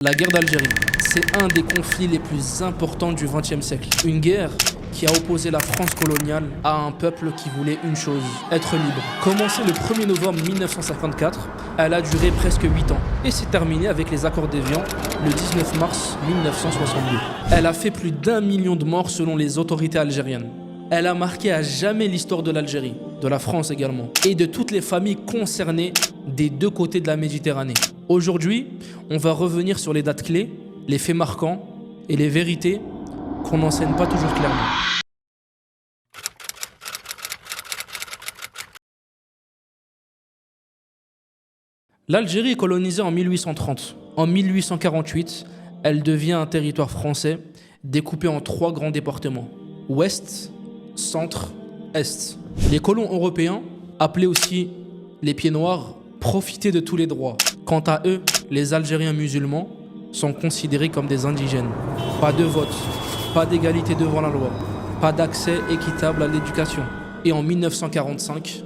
La guerre d'Algérie, c'est un des conflits les plus importants du XXe siècle. Une guerre qui a opposé la France coloniale à un peuple qui voulait une chose, être libre. Commencée le 1er novembre 1954, elle a duré presque 8 ans et s'est terminée avec les accords d'Évian le 19 mars 1962. Elle a fait plus d'1 million de morts selon les autorités algériennes. Elle a marqué à jamais l'histoire de l'Algérie, de la France également, et de toutes les familles concernées des deux côtés de la Méditerranée. Aujourd'hui, on va revenir sur les dates clés, les faits marquants et les vérités qu'on n'enseigne pas toujours clairement. L'Algérie est colonisée en 1830. En 1848, elle devient un territoire français découpé en 3 grands départements. Ouest, Centre, Est. Les colons européens, appelés aussi les pieds noirs, profitaient de tous les droits. Quant à eux, les Algériens musulmans sont considérés comme des indigènes. Pas de vote, pas d'égalité devant la loi, pas d'accès équitable à l'éducation. Et en 1945,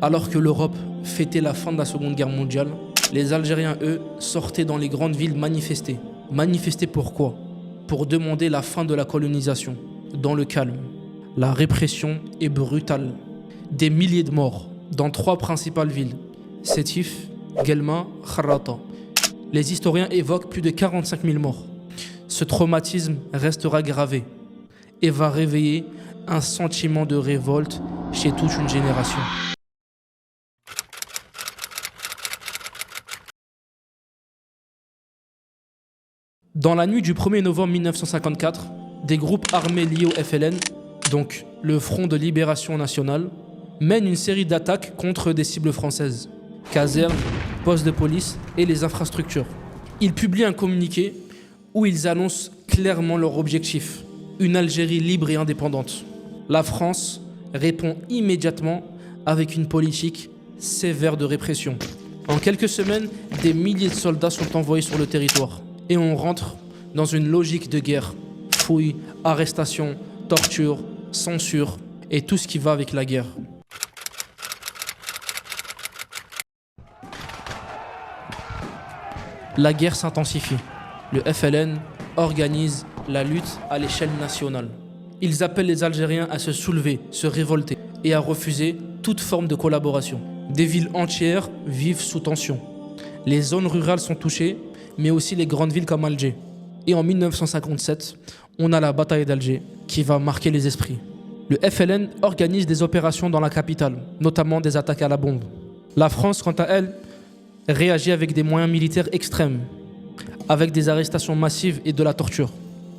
alors que l'Europe fêtait la fin de la Seconde Guerre mondiale, les Algériens, eux, sortaient dans les grandes villes manifester. Manifester pourquoi ? Pour demander la fin de la colonisation, dans le calme. La répression est brutale. Des milliers de morts dans 3 principales villes, Sétif, Guelma, Kharrata. Les historiens évoquent plus de 45 000 morts. Ce traumatisme restera gravé et va réveiller un sentiment de révolte chez toute une génération. Dans la nuit du 1er novembre 1954, des groupes armés liés au FLN, donc le Front de Libération Nationale, mènent une série d'attaques contre des cibles françaises, casernes, postes de police et les infrastructures. Ils publient un communiqué où ils annoncent clairement leur objectif, une Algérie libre et indépendante. La France répond immédiatement avec une politique sévère de répression. En quelques semaines, des milliers de soldats sont envoyés sur le territoire et on rentre dans une logique de guerre. Fouilles, arrestations, torture, censure et tout ce qui va avec la guerre. La guerre s'intensifie. Le FLN organise la lutte à l'échelle nationale. Ils appellent les Algériens à se soulever, se révolter et à refuser toute forme de collaboration. Des villes entières vivent sous tension. Les zones rurales sont touchées, mais aussi les grandes villes comme Alger. Et en 1957, on a la bataille d'Alger qui va marquer les esprits. Le FLN organise des opérations dans la capitale, notamment des attaques à la bombe. La France, quant à elle, réagit avec des moyens militaires extrêmes, avec des arrestations massives et de la torture.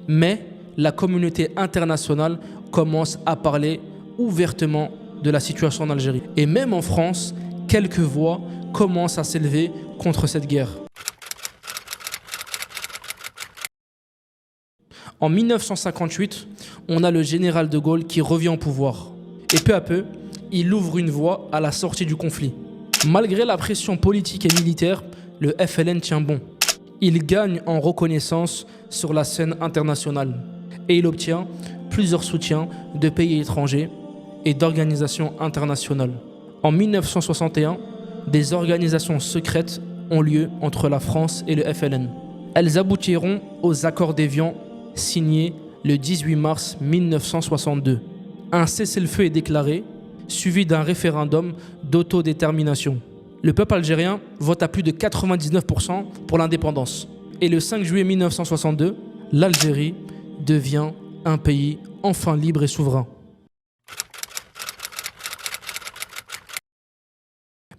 Mais la communauté internationale commence à parler ouvertement de la situation en Algérie. Et même en France, quelques voix commencent à s'élever contre cette guerre. En 1958, on a le général de Gaulle qui revient au pouvoir. Et peu à peu, il ouvre une voie à la sortie du conflit. Malgré la pression politique et militaire, le FLN tient bon. Il gagne en reconnaissance sur la scène internationale. Et il obtient plusieurs soutiens de pays étrangers et d'organisations internationales. En 1961, des organisations secrètes ont lieu entre la France et le FLN. Elles aboutiront aux accords d'Évian signés le 18 mars 1962. Un cessez-le-feu est déclaré, suivi d'un référendum d'autodétermination. Le peuple algérien vote à plus de 99% pour l'indépendance. Et le 5 juillet 1962, l'Algérie devient un pays enfin libre et souverain.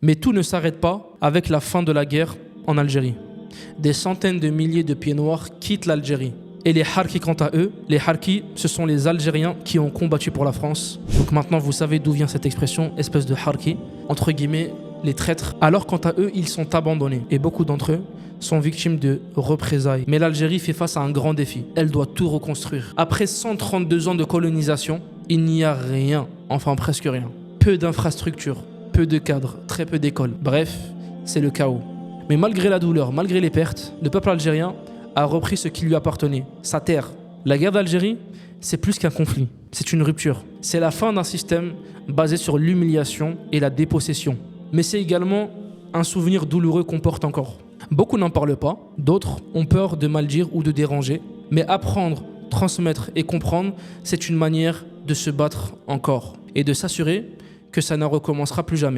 Mais tout ne s'arrête pas avec la fin de la guerre en Algérie. Des centaines de milliers de pieds noirs quittent l'Algérie. Et les Harkis, quant à eux, les Harkis, ce sont les Algériens qui ont combattu pour la France. Donc maintenant, vous savez d'où vient cette expression, espèce de Harkis, entre guillemets, les traîtres. Alors, quant à eux, ils sont abandonnés. Et beaucoup d'entre eux sont victimes de représailles. Mais l'Algérie fait face à un grand défi. Elle doit tout reconstruire. Après 132 ans de colonisation, il n'y a rien, enfin presque rien. Peu d'infrastructures, peu de cadres, très peu d'écoles. Bref, c'est le chaos. Mais malgré la douleur, malgré les pertes, le peuple algérien a repris ce qui lui appartenait, sa terre. La guerre d'Algérie, c'est plus qu'un conflit, c'est une rupture. C'est la fin d'un système basé sur l'humiliation et la dépossession. Mais c'est également un souvenir douloureux qu'on porte encore. Beaucoup n'en parlent pas, d'autres ont peur de mal dire ou de déranger, mais apprendre, transmettre et comprendre, c'est une manière de se battre encore et de s'assurer que ça ne recommencera plus jamais.